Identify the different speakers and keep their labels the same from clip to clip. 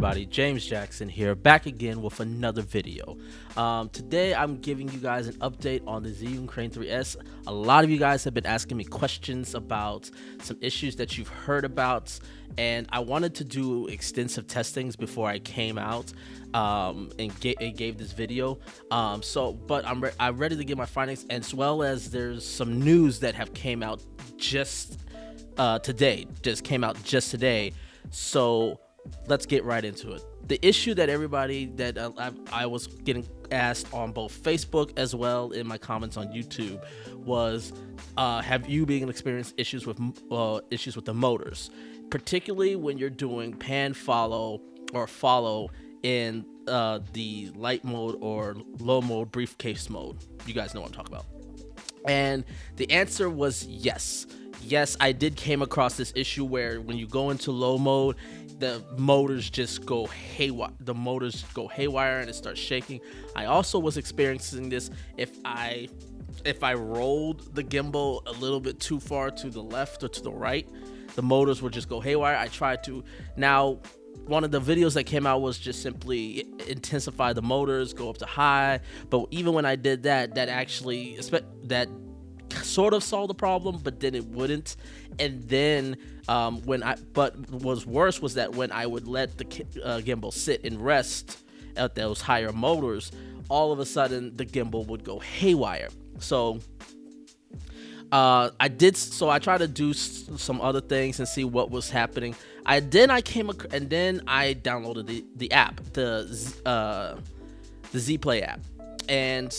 Speaker 1: everybody, James Jackson here, back again with another video. Today I'm giving you guys an update on the Zhiyun-Tech 3S. A lot of you guys have been asking me questions about some issues that you've heard about, and I wanted to do extensive testings before I came out and gave this video. But I'm ready to give my findings, as well as there's some news that have came out just today, so let's get right into it. The issue that everybody that I was getting asked on both Facebook as well in my comments on YouTube was, have you been experienced issues with the motors, particularly when you're doing pan follow or follow in the light mode or low mode briefcase mode. You guys know what I'm talking about. And the answer was yes. Yes, I did came across this issue where when you go into low mode, the motors just go haywire. The motors go haywire and it starts shaking. I also was experiencing this if I rolled the gimbal a little bit too far to the left or to the right, the motors would just go haywire. I tried to. Now, one of the videos that came out was just simply intensify the motors, go up to high. But even when I did that, that sort of solved the problem, but then it wouldn't. And then what was worse was that when I would let the gimbal sit and rest at those higher motors, all of a sudden the gimbal would go haywire. So I tried to do some other things and see what was happening. Then I downloaded the app, the Z Play app, and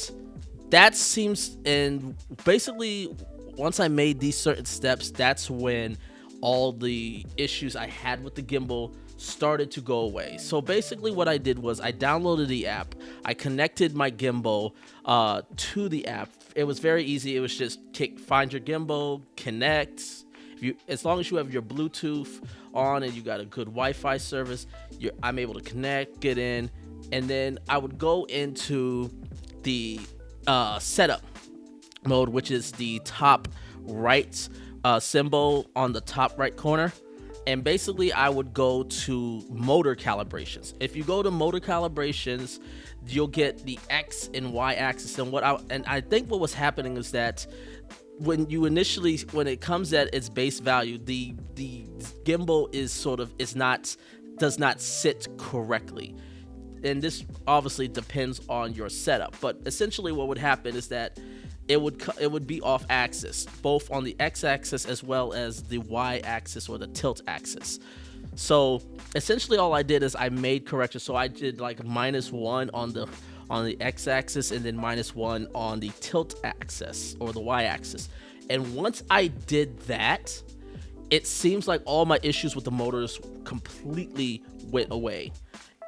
Speaker 1: that seems, and basically once I made these certain steps, that's when all the issues I had with the gimbal started to go away. So basically what I did was I downloaded the app, I connected my gimbal to the app. It was very easy. It was just find your gimbal, connect. As long as you have your Bluetooth on and you got a good Wi-Fi service, I'm able to connect, get in, and then I would go into the setup mode, which is the top right symbol on the top right corner, and basically I would go to motor calibrations. If you go to motor calibrations, you'll get the X and Y axis, and I think what was happening is that when it comes at its base value, the gimbal does not sit correctly. And this obviously depends on your setup, but essentially what would happen is that it would be off axis, both on the X axis as well as the Y axis or the tilt axis. So essentially all I did is I made corrections. So I did like -1 on the X axis and then -1 on the tilt axis or the Y axis. And once I did that, it seems like all my issues with the motors completely went away.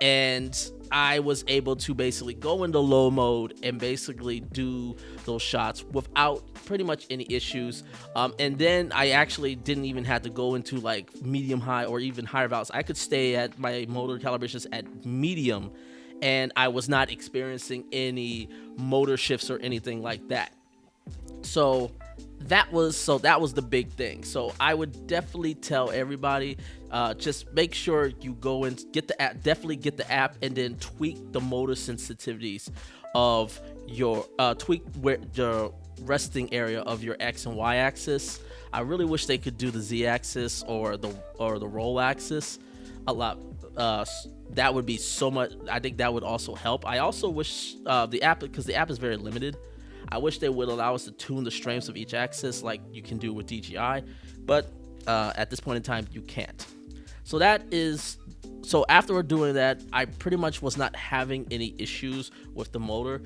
Speaker 1: And I was able to basically go into low mode and basically do those shots without pretty much any issues. And then I actually didn't even have to go into like medium high or even higher values. I could stay at my motor calibrations at medium, and I was not experiencing any motor shifts or anything like that. So that was the big thing. So I would definitely tell everybody, just make sure you go and get the app, definitely get the app, and then tweak the motor sensitivities of your tweak where the resting area of your X and Y axis. I really wish they could do the Z axis or the roll axis a lot. That would be so much. I think that would also help. I also wish the app, because the app is very limited, I wish they would allow us to tune the strengths of each axis like you can do with DJI, but at this point in time, you can't. So after doing that, I pretty much was not having any issues with the motor.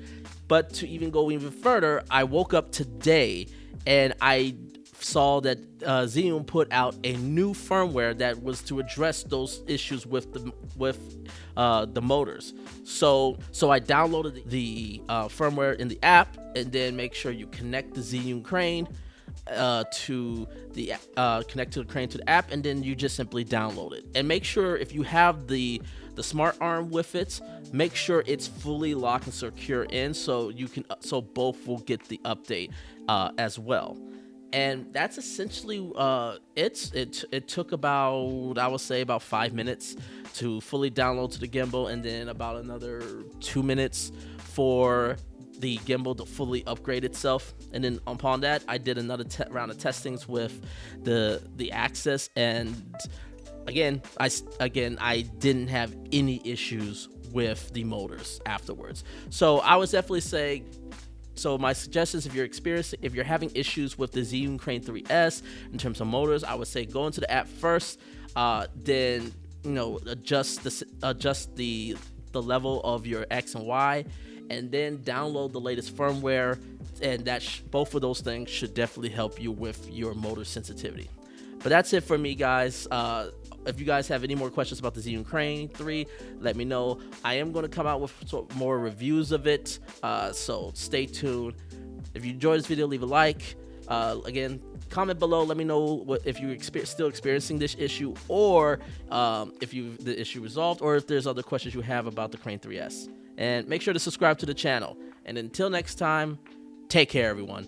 Speaker 1: But to go even further, I woke up today and I saw that Zhiyun put out a new firmware that was to address those issues with the motors. So I downloaded the firmware in the app, and then make sure you connect the Zhiyun crane to the crane to the app, and then you just simply download it. And make sure if you have the smart arm with it, make sure it's fully locked and secure in, so both will get the update as well. And that's essentially it took about, I would say, about 5 minutes to fully download to the gimbal, and then about another 2 minutes for the gimbal to fully upgrade itself. And then upon that, I did another round of testings with the Axis, and again I didn't have any issues with the motors afterwards. So I would definitely say, so my suggestions, if you're having issues with the Zhiyun Crane 3S in terms of motors, I would say go into the app first, then adjust the level of your X and Y, and then download the latest firmware, and both of those things should definitely help you with your motor sensitivity. But that's it for me, guys. If you guys have any more questions about the Zhiyun Crane 3, let me know. I am going to come out with more reviews of it, so stay tuned. If you enjoyed this video, leave a like. Again, comment below. Let me know if you're still experiencing this issue, or if the issue resolved, or if there's other questions you have about the Crane 3S. And make sure to subscribe to the channel. And until next time, take care, everyone.